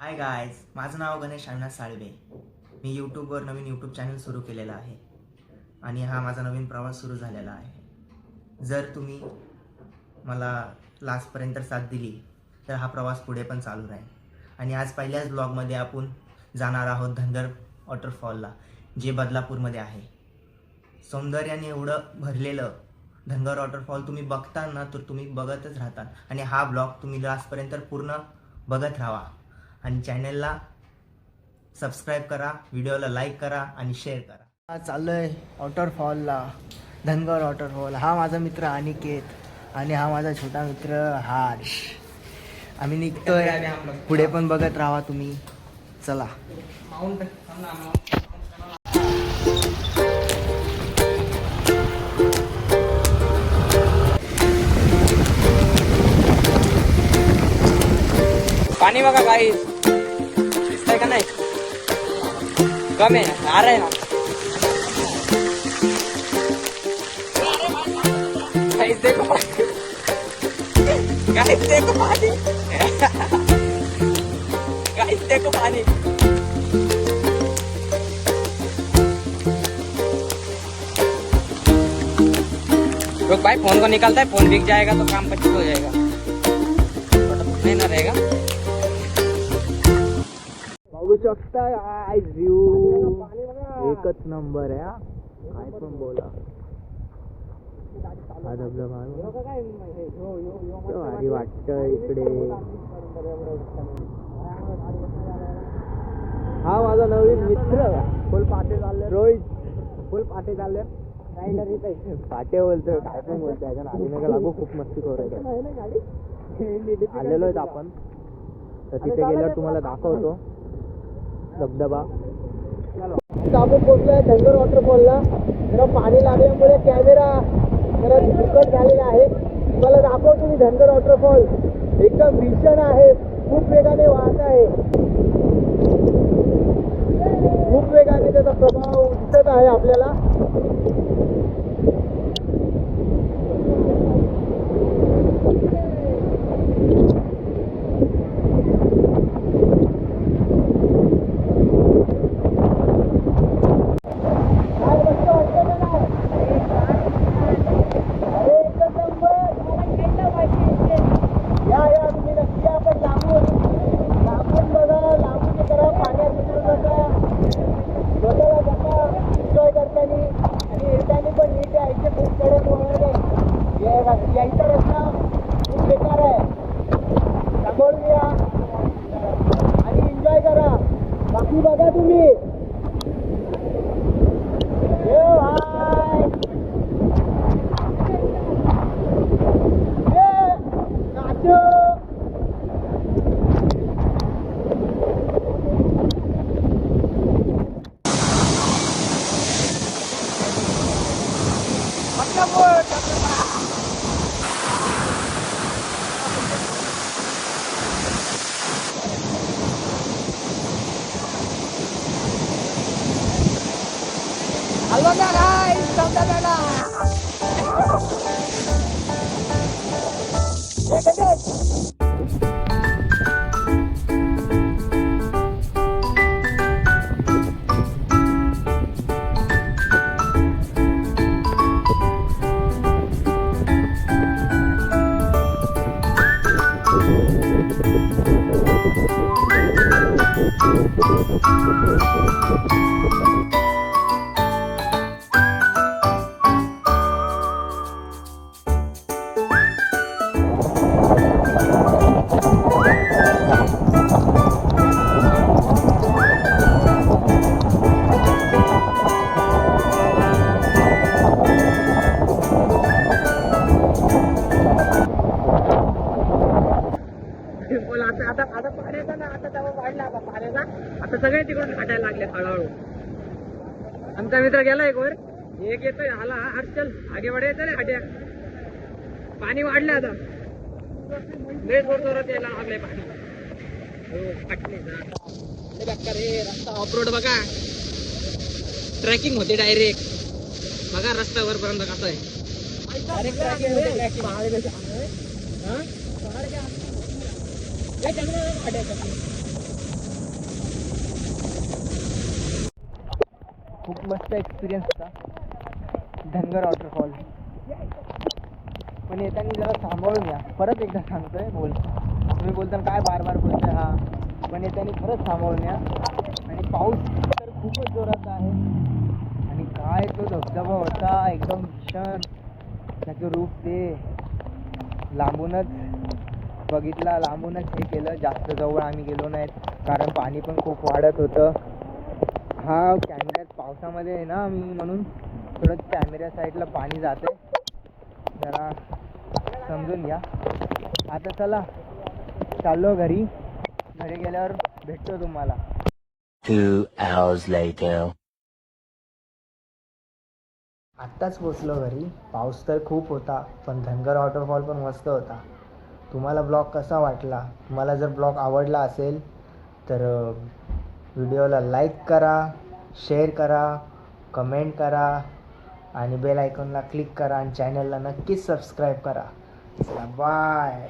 Hi guys, माझं नाव गणेश अविनाश साळवे. मी यूट्यूबवर नवीन YouTube channel सुरू केलेला आहे आणि हा माझा नवीन प्रवास सुरू झालेला आहे. जर तुम्ही मला लास्टपर्यंत साथ दिली तर हा प्रवास पुढे पण चालू राहील. आणि आज पहिल्याच ब्लॉगमध्ये आपण जाणार आहोत धनगर वॉटरफॉलला, जे बदलापूरमध्ये आहे. सौंदर्याने एवढं भरलेलं धनगर वॉटरफॉल तुम्ही बघता ना, तर तुम्ही बघतच राहतात. आणि हा ब्लॉग तुम्ही लास्टपर्यंत पूर्ण बघत राहा आणि चॅनलला सबस्क्राईब करा, व्हिडिओला लाईक करा आणि शेअर करा. चाललोय वॉटरफॉलला, धनगर वॉटरफॉल. हा माझा मित्र अनिकेत आणि हा माझा छोटा मित्र हर्ष. आम्ही निघतोय, पुढे पण बघत राहा तुम्ही. चला. पाणी बघा काही दिसतंय का नाही, कमी आहे, आहे ना. काहीच देखो पाणी, काहीच देखो पाणी, काहीच देखो पानी. लोग भाई फोन को निकालता है, फोन बिक जाएगा तो काम 25 हो जाएगा, नहीं ना रहेगा. बघू शकता गाइस, व्यू एकच नंबर आहे. काय पण बोला. हा धबधबा भारी वाटतं इकडे. हा माझा नवीन मित्र फुल पाटे चालले, रोहित. फुल पाटे चालले, पाटे बोलतोय, काय पण बोलतोय. आधी नका लागू, खूप मस्ती करू. आलेलो आहेत आपण, तर तिथे गेल्यावर तुम्हाला दाखवतो धबधबा. आपण पोहोचलोय धनगर वॉटरफॉलला. जरा पाणी लागल्यामुळे कॅमेरा जरा बिकट झालेला आहे. तुम्हाला दाखवतो मी धनगर वॉटरफॉल. एकदम भीषण आहे, खूप वेगाने वाहत आहे, खूप वेगाने त्याचा प्रभाव दिसत आहे आपल्याला. यायचा रस्ता खूप बेकार आहे, समोरून या आणि एन्जॉय करा. बाकी बघा तुम्ही. Halo guys, saudara. आता पाण्याचा ना, आता तेव्हा वाढला आता पाण्याचा. आता सगळे तिकडून हटायला लागले हळूहळू. आमचा मित्र गेला एक वर, एक येतोय आला. हर्षल आगे वाढायचं रे हट्या. पाणी वाढलं आता, लय जोर जोरात यायला लागलंय पाणी. रे रस्ता ऑफरोड बघा, ट्रॅकिंग होते डायरेक्ट. बघा रस्ता वरपर्यंत कसं आहे. खूप मस्त एक्सपिरियन्स होता धनगर वॉटरफॉल. पण येताना जरा सांभाळून या, परत एकदा सांगतोय. तुम्ही बोलता काय बार बार बोलतोय. हा, पण येताना खरंच सांभाळून या. आणि पाऊस तर खूपच जोरात आहे. आणि काय तो धबधबा होता एकदम भीषण. त्याचं रूप ते लांबूनच बघितला, लांबूनच हे केलं. जास्त जवळ आम्ही गेलो नाहीत कारण पाणी पण खूप वाढत होतं. हा कॅमेऱ्यात पावसामध्ये आहे ना मी, म्हणून थोडं कॅमेऱ्या साईडला पाणी जाते, जरा समजून घ्या. आता चला चाललो घरी. घरी गेल्यावर भेटतो तुम्हाला. 2 hours later. आत्ताच पोचलो घरी. पाऊस तर खूप होता पण धनगर वॉटरफॉल पण मस्त होता. तुम्हाला ब्लॉग कसा वाटला? तुम्हाला जर ब्लॉग आवडला असेल तर व्हिडिओला लाईक करा, शेअर करा, कमेंट करा आणि बेल आयकॉनला क्लिक करा आणि चॅनलला नक्कीच सबस्क्राईब करा. चला बाय.